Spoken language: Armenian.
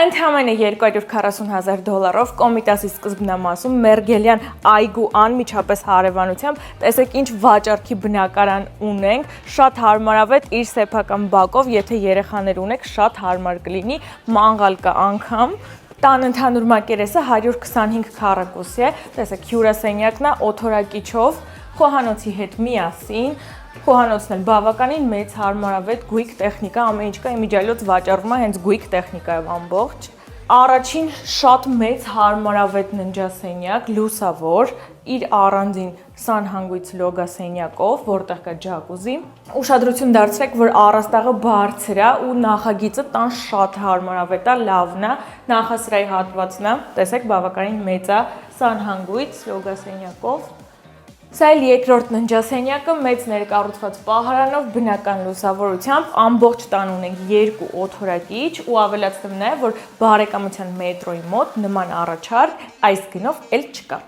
Ընդհանրապես $240,000 Կոմիտասի սկզբնամասում Մերգելյան այգու անմիջապես հարևանությամբ տեսեք ինչ վաճառքի բնակարան ունենք, շատ հարմարավետ իր սեփական բակով, եթե երեխաներ ունեք, շատ հարմար կլինի, մանղալ կա անգամ։ Տան ընդհանուր մակերեսը 125 քառակուսի է, տեսեք հյուրասենյակն է օթորակիչով, խոհանոցի հետ միասին, խոհանոցն էլ բավականին մեծ հարմարավետ գույք տեխնիկա, ամեն ինչ կա, իմիջիայլոց վաճառվում է հենց գույք տեխնիկայով ամբողջ։ Առաջին շատ մեծ հարմարավետ ննջասենյակ, լուսավոր, իր առանձին սանհանգույց լոգասենյակով, որտեղ կա ջակուզի։ Ուշադրություն դարձրեք, որ առաստաղը բարձր է ու նախագիծը տան շատ հարմարավետ է, լավն է, նախասրահի հատվածն է, տեսեք բավականին մեծ է, սանհանգույց լոգասենյակով։ Սա էլ երկրորդ ննջասենյակը մեծ ներկառուցված պահարանով, բնական լուսավորությամբ, ամբողջ տան ունենք 2 օթորակիչ ու ավելացնեմ նաև, որ բարեկամության մետրոյի մոտ նման առաջարկ այս գնով էլ չկա։